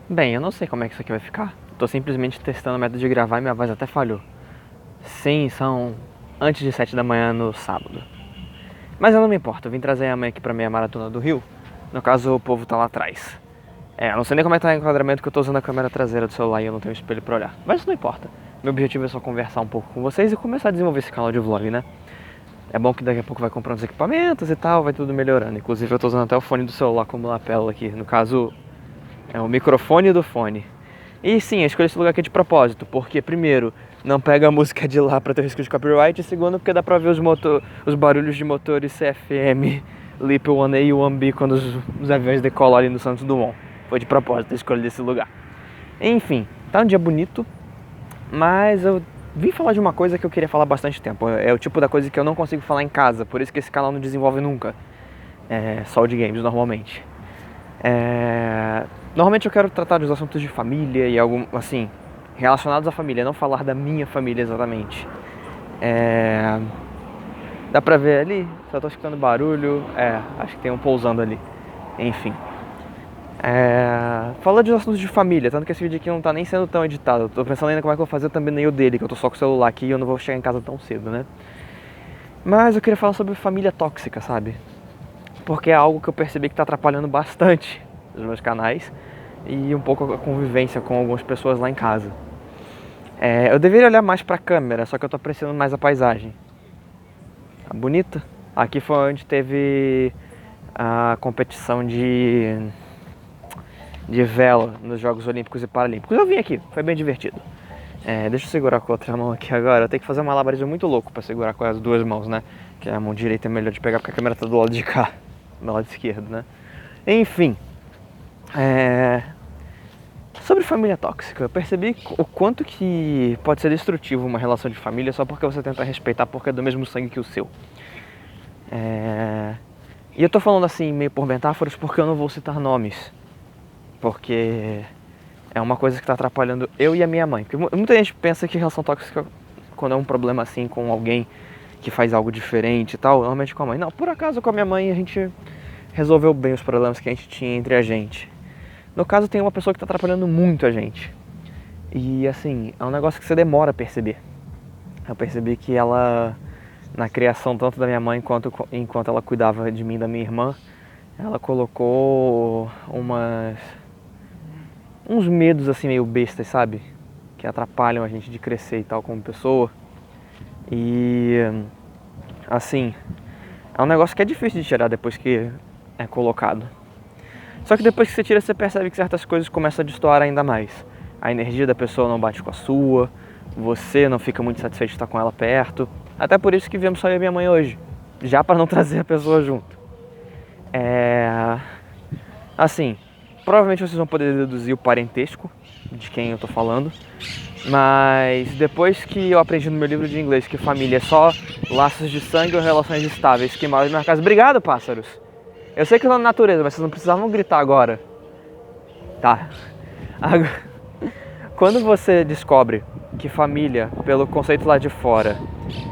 Bem, eu não sei como é que isso aqui vai ficar. Tô simplesmente testando o método de gravar e minha voz até falhou. Sim, são antes de 7 da manhã no sábado. Mas eu não me importo, eu vim trazer a mãe aqui pra meia maratona do Rio. No caso, o povo tá lá atrás. Eu não sei nem como é que tá o enquadramento que eu tô usando a câmera traseira do celular e eu não tenho espelho pra olhar. Mas isso não importa. Meu objetivo é só conversar um pouco com vocês e começar a desenvolver esse canal de vlog, né? É bom que daqui a pouco vai comprando os equipamentos e tal, vai tudo melhorando. Inclusive eu tô usando até o fone do celular como lapela aqui. No caso, é o microfone do fone. E sim, eu escolhi esse lugar aqui de propósito, porque primeiro, não pega a música de lá pra ter risco de copyright, e segundo, porque dá pra ver os barulhos de motores CFM, LEAP 1A e 1B quando os aviões decolam ali no Santos Dumont. Foi de propósito a escolha desse lugar. Enfim, tá um dia bonito, mas eu vim falar de uma coisa que eu queria falar há bastante tempo. É o tipo da coisa que eu não consigo falar em casa, por isso que esse canal não desenvolve nunca. Só o de games, normalmente. Normalmente eu quero tratar dos assuntos de família e algum, assim, relacionados à família, não falar da minha família exatamente. Dá pra ver ali? Só tô escutando barulho. Acho que tem um pousando ali. Enfim. Fala de assuntos de família, tanto que esse vídeo aqui não tá nem sendo tão editado. Eu tô pensando ainda como é que eu vou fazer o thumbnail dele, que eu tô só com o celular aqui e eu não vou chegar em casa tão cedo, né? Mas eu queria falar sobre família tóxica, sabe? Porque é algo que eu percebi que tá atrapalhando bastante os meus canais e um pouco a convivência com algumas pessoas lá em casa. Eu deveria olhar mais pra câmera, só que eu tô apreciando mais a paisagem. Tá bonita? Aqui foi onde teve a competição de vela nos Jogos Olímpicos e Paralímpicos. Eu vim aqui, foi bem divertido. Deixa eu segurar com a outra mão aqui agora. Eu tenho que fazer um malabarismo muito louco pra segurar com as duas mãos, né? Que a mão direita é melhor de pegar porque a câmera tá do lado de cá, do lado esquerdo, né? Enfim, sobre família tóxica, eu percebi o quanto que pode ser destrutivo uma relação de família só porque você tenta respeitar porque é do mesmo sangue que o seu. E eu tô falando assim meio por metáforas porque eu não vou citar nomes. Porque é uma coisa que tá atrapalhando eu e a minha mãe. Porque muita gente pensa que relação tóxica, quando é um problema assim com alguém que faz algo diferente e tal, normalmente com a mãe. Não, por acaso com a minha mãe a gente resolveu bem os problemas que a gente tinha entre a gente. No caso tem uma pessoa que tá atrapalhando muito a gente. E assim, é um negócio que você demora a perceber. Eu percebi que ela, na criação tanto da minha mãe enquanto ela cuidava de mim e da minha irmã, ela colocou uns medos assim meio bestas, sabe? Que atrapalham a gente de crescer e tal como pessoa. E assim, é um negócio que é difícil de tirar depois que é colocado. Só que depois que você tira, você percebe que certas coisas começam a destoar ainda mais. A energia da pessoa não bate com a sua, você não fica muito satisfeito de estar com ela perto. Até por isso que viemos só eu e minha mãe hoje, já para não trazer a pessoa junto. Assim, provavelmente vocês vão poder deduzir o parentesco de quem eu tô falando. Mas depois que eu aprendi no meu livro de inglês que família é só laços de sangue ou relações estáveis que moram na minha casa. Obrigado, pássaros! Eu sei que eu tô na natureza, mas vocês não precisavam gritar agora. Tá. Quando você descobre que família, pelo conceito lá de fora,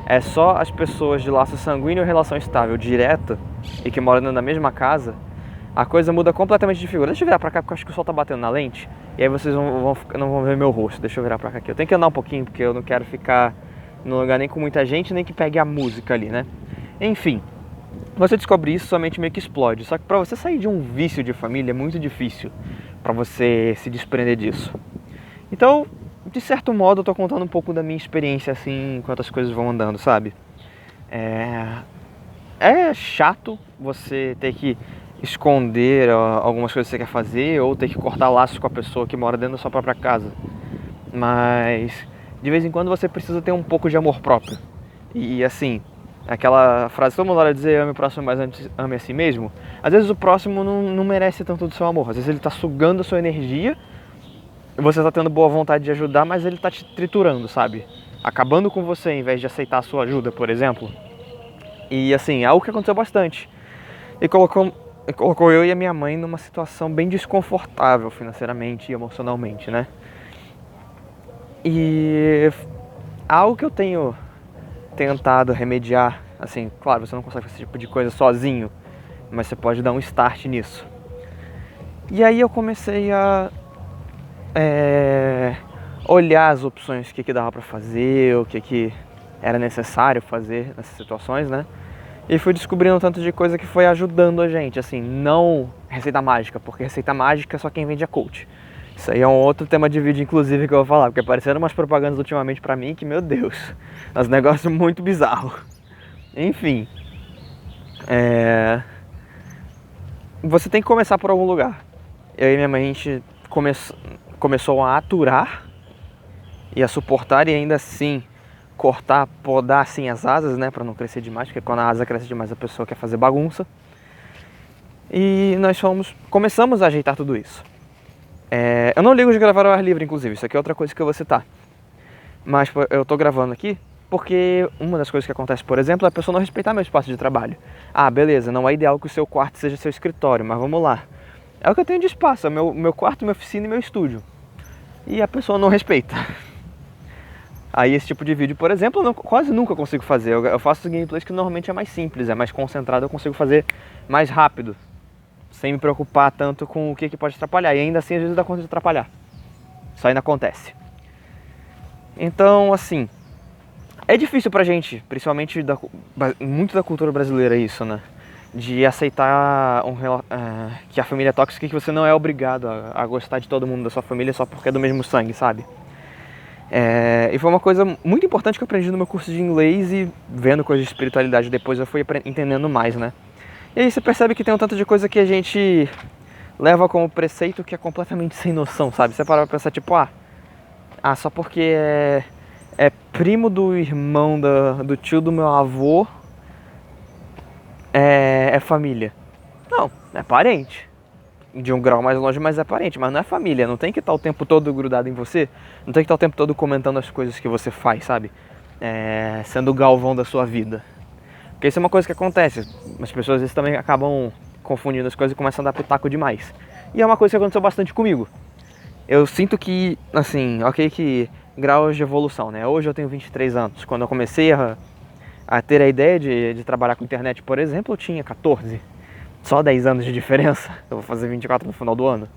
é só as pessoas de laço sanguíneo ou relação estável direta e que moram na mesma casa, a coisa muda completamente de figura. Deixa eu virar pra cá porque eu acho que o sol tá batendo na lente e aí vocês não vão ver meu rosto. Deixa eu virar pra cá aqui. Eu tenho que andar um pouquinho porque eu não quero ficar num lugar nem com muita gente, nem que pegue a música ali, né? Enfim, você descobre isso, sua mente meio que explode. Só que pra você sair de um vício de família é muito difícil pra você se desprender disso. Então, de certo modo, eu tô contando um pouco da minha experiência assim, enquanto as coisas vão andando, sabe? É chato você ter que esconder algumas coisas que você quer fazer ou ter que cortar laços com a pessoa que mora dentro da sua própria casa. Mas de vez em quando você precisa ter um pouco de amor próprio. E assim, aquela frase que todo mundo olha dizer ame o próximo, mas ame a si mesmo. Às vezes o próximo não merece tanto do seu amor. Às vezes ele tá sugando a sua energia, você tá tendo boa vontade de ajudar, mas ele tá te triturando, sabe? Acabando com você em vez de aceitar a sua ajuda, por exemplo. E assim, é algo que aconteceu bastante. E colocou eu e a minha mãe numa situação bem desconfortável financeiramente e emocionalmente, né? E algo que eu tenho tentado remediar, assim, claro, você não consegue fazer esse tipo de coisa sozinho, mas você pode dar um start nisso. E aí eu comecei a olhar as opções, o que dava pra fazer, o que era necessário fazer nessas situações, né? E fui descobrindo um tanto de coisa que foi ajudando a gente, assim, não receita mágica, porque receita mágica é só quem vende é coach. Isso aí é um outro tema de vídeo, inclusive, que eu vou falar, porque apareceram umas propagandas ultimamente pra mim que, meu Deus, é um negócio muito bizarro. Enfim, você tem que começar por algum lugar. Eu e minha mãe, a gente começou a aturar e a suportar e ainda assim cortar, podar assim as asas, né, pra não crescer demais, porque quando a asa cresce demais a pessoa quer fazer bagunça. E nós começamos a ajeitar tudo isso. Eu não ligo de gravar ao ar livre, inclusive, isso aqui é outra coisa que eu vou citar. Mas eu tô gravando aqui porque uma das coisas que acontece, por exemplo, é a pessoa não respeitar meu espaço de trabalho. Ah, beleza, não é ideal que o seu quarto seja seu escritório, mas vamos lá. É o que eu tenho de espaço, é meu quarto, minha oficina e meu estúdio. E a pessoa não respeita. Aí esse tipo de vídeo, por exemplo, eu quase nunca consigo fazer. Eu faço gameplays que normalmente é mais simples, é mais concentrado, eu consigo fazer mais rápido, sem me preocupar tanto com o que pode atrapalhar. E ainda assim, às vezes dá conta de atrapalhar. Isso ainda acontece. Então, assim, é difícil pra gente, principalmente muito da cultura brasileira isso, né? De aceitar que a família é tóxica e que você não é obrigado a gostar de todo mundo da sua família só porque é do mesmo sangue, sabe? E foi uma coisa muito importante que eu aprendi no meu curso de inglês e vendo coisas de espiritualidade depois eu fui entendendo mais, né? E aí você percebe que tem um tanto de coisa que a gente leva como preceito que é completamente sem noção, sabe? Você para pra pensar tipo, só porque é primo do irmão do tio do meu avô é família. Não, é parente. De um grau mais longe, mas é parente, mas não é família. Não tem que estar o tempo todo grudado em você. Não tem que estar o tempo todo comentando as coisas que você faz, sabe? Sendo o Galvão da sua vida. Porque isso é uma coisa que acontece. As pessoas às vezes também acabam confundindo as coisas e começam a dar pitaco demais. E é uma coisa que aconteceu bastante comigo. Eu sinto que, assim, ok que graus de evolução, né? Hoje eu tenho 23 anos. Quando eu comecei a ter a ideia de trabalhar com internet, por exemplo, eu tinha 14. Só 10 anos de diferença. Eu vou fazer 24 no final do ano.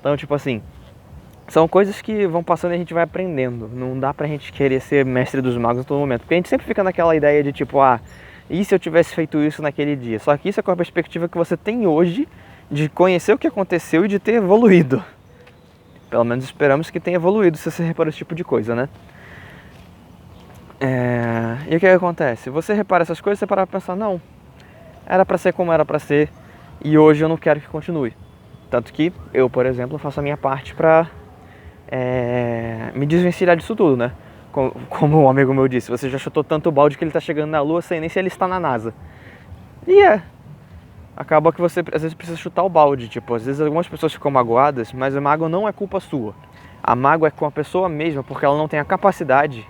Então, tipo assim, são coisas que vão passando e a gente vai aprendendo. Não dá pra gente querer ser mestre dos magos em todo momento. Porque a gente sempre fica naquela ideia de tipo, e se eu tivesse feito isso naquele dia? Só que isso é com a perspectiva que você tem hoje de conhecer o que aconteceu e de ter evoluído. Pelo menos esperamos que tenha evoluído se você repara esse tipo de coisa, né? E o que acontece? Você repara essas coisas e você para pra pensar, não, era pra ser como era pra ser e hoje eu não quero que continue. Tanto que eu, por exemplo, faço a minha parte pra me desvencilhar disso tudo, né? Como um amigo meu disse, você já chutou tanto o balde que ele tá chegando na Lua sem nem se ele está na NASA. E acaba que você às vezes precisa chutar o balde, tipo, às vezes algumas pessoas ficam magoadas, mas a mágoa não é culpa sua. A mágoa é com a pessoa mesma, porque ela não tem a capacidade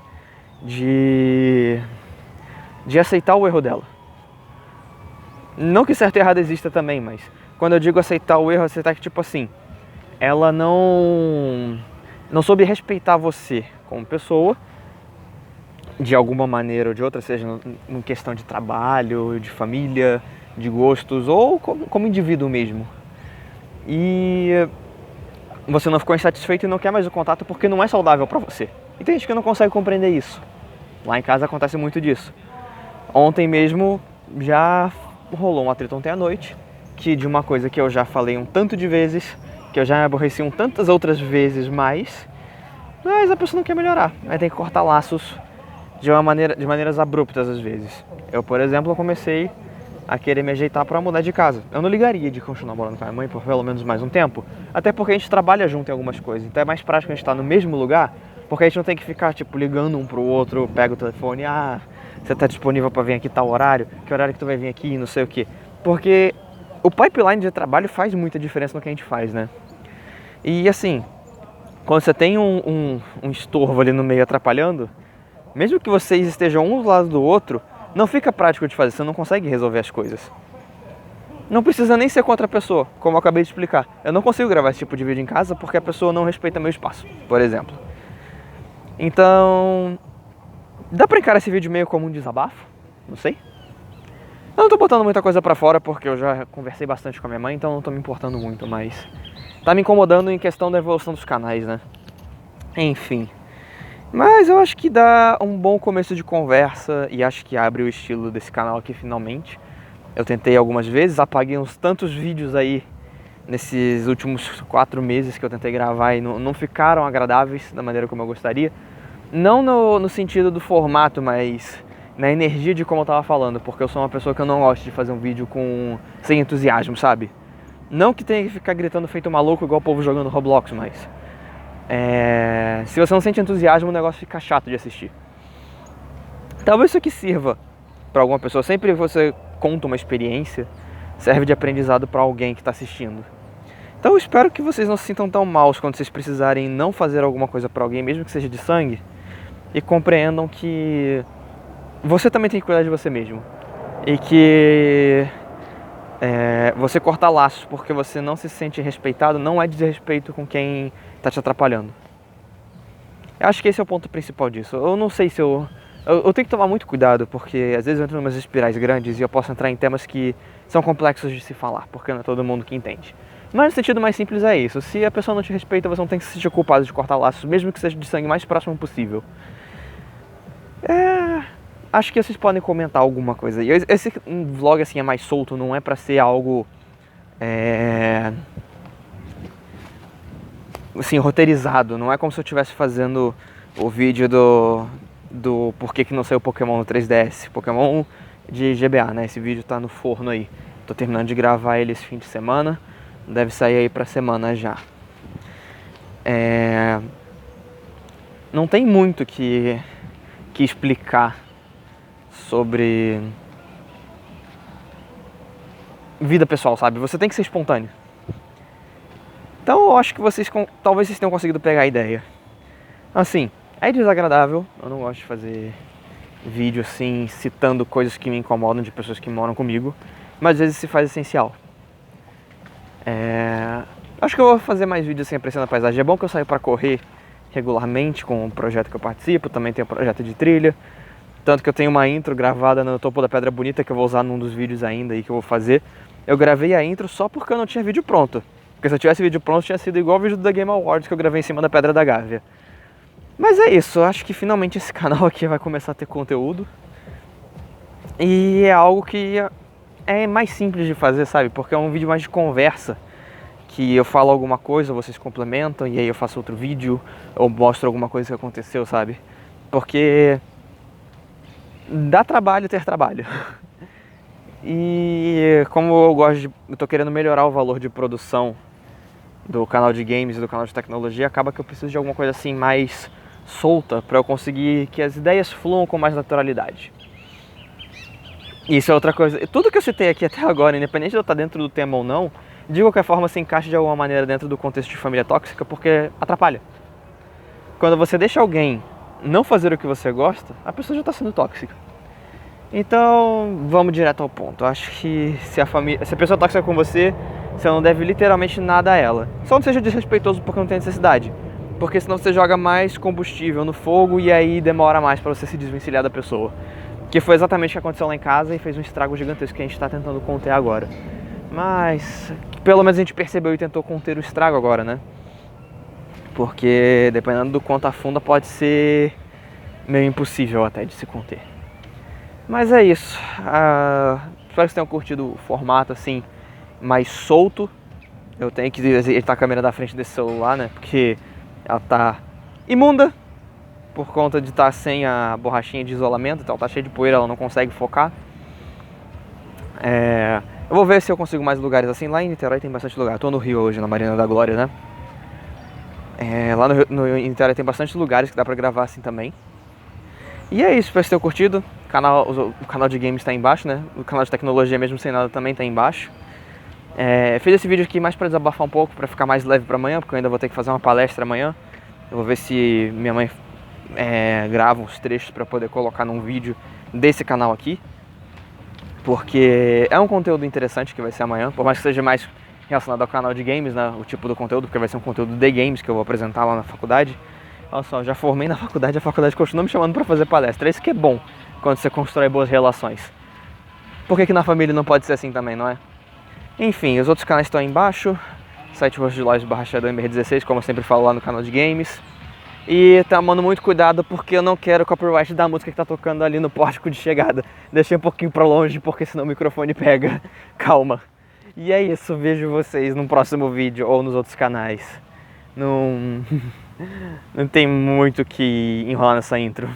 de aceitar o erro dela. Não que certo e errado exista também, mas quando eu digo aceitar o erro, aceitar que tipo assim, ela não soube respeitar você como pessoa, de alguma maneira ou de outra, seja em questão de trabalho, de família, de gostos ou como indivíduo mesmo. E você não ficou insatisfeito e não quer mais o contato porque não é saudável pra você. E tem gente que não consegue compreender isso. Lá em casa acontece muito disso. Ontem mesmo já rolou um atrito ontem à noite, que de uma coisa que eu já falei um tanto de vezes, que eu já me aborreci tantas outras vezes mais, mas a pessoa não quer melhorar. Aí tem que cortar laços de maneiras abruptas às vezes. Eu, por exemplo, comecei a querer me ajeitar para mudar de casa. Eu não ligaria de continuar morando com a minha mãe por pelo menos mais um tempo, até porque a gente trabalha junto em algumas coisas, então é mais prático a gente estar no mesmo lugar, porque a gente não tem que ficar tipo ligando um pro outro, pega o telefone, você tá disponível para vir aqui tal horário, que horário que tu vai vir aqui, não sei o que. Porque o pipeline de trabalho faz muita diferença no que a gente faz, né? E assim, quando você tem um estorvo ali no meio atrapalhando, mesmo que vocês estejam um do lado do outro, não fica prático de fazer, você não consegue resolver as coisas. Não precisa nem ser com outra pessoa, como eu acabei de explicar. Eu não consigo gravar esse tipo de vídeo em casa porque a pessoa não respeita meu espaço, por exemplo. Então, dá pra encarar esse vídeo meio como um desabafo? Não sei. Eu não tô botando muita coisa pra fora porque eu já conversei bastante com a minha mãe, então não tô me importando muito, mas tá me incomodando em questão da evolução dos canais, né? Enfim. Mas eu acho que dá um bom começo de conversa e acho que abre o estilo desse canal aqui finalmente. Eu tentei algumas vezes, apaguei uns tantos vídeos aí nesses últimos 4 meses que eu tentei gravar e não ficaram agradáveis da maneira como eu gostaria. Não no sentido do formato, mas na energia de como eu tava falando, porque eu sou uma pessoa que eu não gosto de fazer um vídeo sem entusiasmo, sabe? Não que tenha que ficar gritando feito maluco igual o povo jogando Roblox, mas se você não sente entusiasmo, o negócio fica chato de assistir. Talvez isso aqui sirva para alguma pessoa. Sempre que você conta uma experiência, serve de aprendizado para alguém que está assistindo. Então eu espero que vocês não se sintam tão maus quando vocês precisarem não fazer alguma coisa para alguém, mesmo que seja de sangue, e compreendam que você também tem que cuidar de você mesmo. E que você cortar laços porque você não se sente respeitado não é desrespeito com quem está te atrapalhando. Eu acho que esse é o ponto principal disso. Eu não sei se eu tenho que tomar muito cuidado, porque às vezes eu entro em umas espirais grandes e eu posso entrar em temas que são complexos de se falar, porque não é todo mundo que entende. Mas no sentido mais simples é isso. Se a pessoa não te respeita, você não tem que se sentir culpado de cortar laços, mesmo que seja de sangue mais próximo possível. Acho que vocês podem comentar alguma coisa aí. Esse vlog assim é mais solto, não é pra ser algo assim, roteirizado. Não é como se eu estivesse fazendo o vídeo do porquê que não saiu Pokémon no 3DS. Pokémon de GBA, né? Esse vídeo tá no forno aí. Tô terminando de gravar ele esse fim de semana. Deve sair aí pra semana já. Não tem muito que explicar sobre vida pessoal, sabe? Você tem que ser espontâneo. Então eu acho que talvez vocês tenham conseguido pegar a ideia. Assim, é desagradável, eu não gosto de fazer vídeo assim, citando coisas que me incomodam de pessoas que moram comigo, mas às vezes se faz essencial. Acho que eu vou fazer mais vídeos assim, apreciando a paisagem. É bom que eu saio pra correr regularmente com o projeto que eu participo, também tenho um projeto de trilha. Tanto que eu tenho uma intro gravada no Topo da Pedra Bonita que eu vou usar num dos vídeos ainda aí que eu vou fazer. Eu gravei a intro só porque eu não tinha vídeo pronto. Porque se eu tivesse vídeo pronto, tinha sido igual o vídeo da Game Awards que eu gravei em cima da Pedra da Gávea. Mas é isso, eu acho que finalmente esse canal aqui vai começar a ter conteúdo. E é algo que é mais simples de fazer, sabe? Porque é um vídeo mais de conversa. Que eu falo alguma coisa, vocês complementam, e aí eu faço outro vídeo, ou mostro alguma coisa que aconteceu, sabe? Porque dá trabalho ter trabalho. E como eu tô querendo melhorar o valor de produção do canal de games e do canal de tecnologia, acaba que eu preciso de alguma coisa assim mais solta para eu conseguir que as ideias fluam com mais naturalidade. Isso é outra coisa. Tudo que eu citei aqui até agora, independente de eu estar dentro do tema ou não, de qualquer forma se encaixa de alguma maneira dentro do contexto de família tóxica, porque atrapalha. Quando você deixa alguém não fazer o que você gosta, a pessoa já está sendo tóxica. Então, vamos direto ao ponto. Acho que se a pessoa é tóxica com você, você não deve literalmente nada a ela. Só não seja desrespeitoso porque não tem necessidade. Porque senão você joga mais combustível no fogo e aí demora mais para você se desvencilhar da pessoa. Que foi exatamente o que aconteceu lá em casa e fez um estrago gigantesco que a gente está tentando conter agora. Mas pelo menos a gente percebeu e tentou conter o estrago agora, né? Porque dependendo do quanto afunda pode ser meio impossível até de se conter. Mas é isso. Espero que vocês tenham curtido o formato assim, mais solto. Eu tenho que ajeitar a câmera da frente desse celular, né? Porque ela tá imunda por conta de estar sem a borrachinha de isolamento, então tá cheia de poeira, ela não consegue focar. Eu vou ver se eu consigo mais lugares assim. Lá em Niterói tem bastante lugar. Eu tô no Rio hoje, na Marina da Glória, né? Lá em Niterói tem bastante lugares que dá pra gravar assim também. E é isso, espero que vocês tenham curtido. O canal de games tá aí embaixo, né? O canal de tecnologia mesmo sem nada também tá aí embaixo. Fiz esse vídeo aqui mais pra desabafar um pouco, pra ficar mais leve pra amanhã, porque eu ainda vou ter que fazer uma palestra amanhã. Eu vou ver se minha mãe grava uns trechos pra poder colocar num vídeo desse canal aqui. Porque é um conteúdo interessante que vai ser amanhã, por mais que seja mais relacionado ao canal de games, né? O tipo do conteúdo, porque vai ser um conteúdo de games que eu vou apresentar lá na faculdade. Olha só, já formei na faculdade, a faculdade continua me chamando pra fazer palestra. Isso que é bom quando você constrói boas relações. Por que na família não pode ser assim também, não é? Enfim, os outros canais estão aí embaixo. site host de lojas /ShadowMR16, como eu sempre falo lá no canal de games. E tomando muito cuidado porque eu não quero copyright da música que tá tocando ali no pórtico de chegada. Deixei um pouquinho pra longe porque senão o microfone pega. Calma. E é isso, vejo vocês no próximo vídeo ou nos outros canais. Não tem muito que enrolar nessa intro.